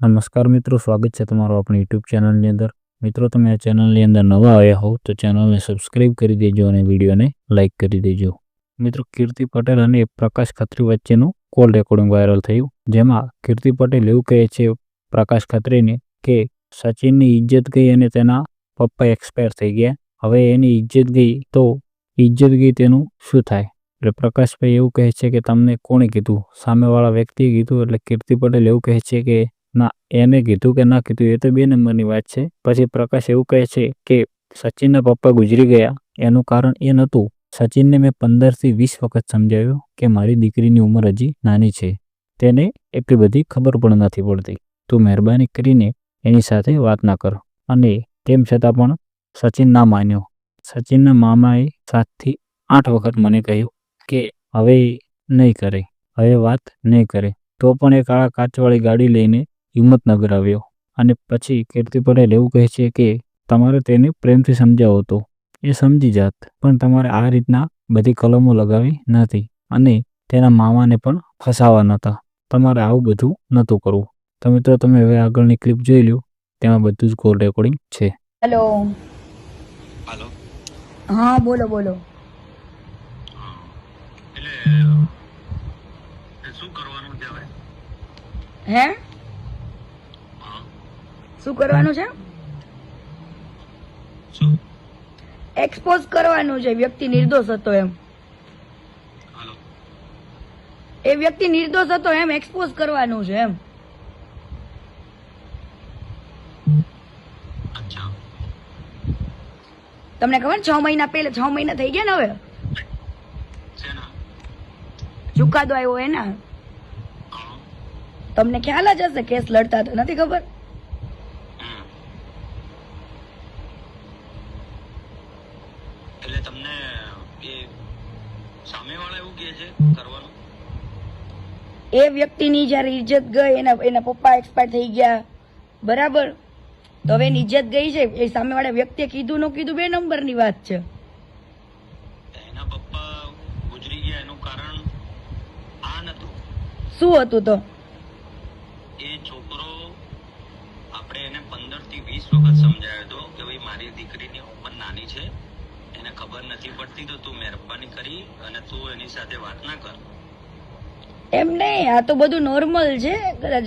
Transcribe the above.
નમસ્કાર મિત્રો, સ્વાગત છે તમારું આપણી યુટ્યુબ ચેનલની અંદર. મિત્રો, તમે આ ચેનલની અંદર નવા આવ્યા હોવ તો ચેનલને સબસ્ક્રાઇબ કરી દેજો અને વિડીયોને લાઇક કરી દેજો. મિત્રો, કીર્તિ પટેલ અને પ્રકાશ ખત્રી વચ્ચેનું કોલ રેકોર્ડિંગ વાયરલ થયું, જેમાં કીર્તિ પટેલ એવું કહે છે પ્રકાશ ખત્રીને કે સચિનની ઇજ્જત ગઈ અને તેના પપ્પા એક્સપાયર થઈ ગયા. હવે એની ઇજ્જત ગઈ તો ઇજ્જત ગઈ તેનું શું થાય? એટલે પ્રકાશભાઈ એવું કહે છે કે તમને કોણે કીધું? સામેવાળા વ્યક્તિએ કીધું. એટલે કીર્તિ પટેલ એવું કહે છે કે ના, એને કીધું કે ના કીધું એ તો 2 નંબરની વાત છે. પછી પ્રકાશ એવું કહે છે કે સચિનના પપ્પા ગુજરી ગયા એનું કારણ એ નહોતું. સચિનને મેં 15થી 20 વખત સમજાવ્યો કે મારી દીકરીની ઉંમર હજી નાની છે, તેને એટલી બધી ખબર પણ નથી પડતી. તું મહેરબાની કરીને એની સાથે વાત ના કર. અને તેમ છતાં પણ સચિન ના માન્યો. સચિનના મામાએ 7થી 8 વખત મને કહ્યું કે હવે નહીં કરે, હવે વાત નહીં કરે. તો પણ એ કાળા કાચવાળી ગાડી લઈને હિંમતનગર આવ્યો. અને પછી કીર્તિ પટેલ એવું કહે છે કે તમારે તેને પ્રેમથી સમજાવો તો એ સમજી જાત, પણ તમારે આ રીતના બધી કલમો લગાવી નથી અને તેના મામાને પણ ફસાવા નહોતા. તમારે આવું બધું નહોતું કરવું. તો મિત્રો, તમે હવે આગળની ક્લિપ જોઈ લો, તેમાં બધું જ કોલ રેકોર્ડિંગ છે. હેલો. હાલો. હા, બોલો બોલો. એટલે શું કરવાનું છે હવે? હે, હા. શું કરવાનું છે? શું? એક્સપોઝ કરવાનું છે. વ્યક્તિ નિર્દોષ હતો એમ. હાલો. એ વ્યક્તિ નિર્દોષ હતો એમ એક્સપોઝ કરવાનું છે એમ. અચ્છા. તમને ખબર 6 મહિના પહેલા, 6 મહિના થઈ ગયા ને હવે શેના? ચુકાદો આવ્યો એના. હા. તમને ખ્યાલ જ હશે, કેસ લડતા હતા, નથી ખબર? હમ. એટલે તમને એ સામેવાળા એવું કહે છે કરવાનું? એ વ્યક્તિની જયારે ઇજ્જત ગઈ, એના પપ્પા એક્સપાયર થઈ ગયા, બરાબર, તો હવે એની ઇજ્જત ગઈ છે. એ સામેવાળા વ્યક્તિએ કીધું ન કીધું 2 નંબરની વાત છે. એના પપ્પા ગુજરી ગયા એનું કારણ આ નતું. શું હતું તો? એ છોકરો, આપણે એને 15થી 20 વખત સમજાવ્યો હતો કે ભાઈ મારી દીકરીની ઉંમર નાની છે, એને ખબર નથી પડતી, તો તું મહેરબાની કરી અને તું એની સાથે વાત ના કર. એમ નહીં, આ તો બધું નોર્મલ છે. કદાચ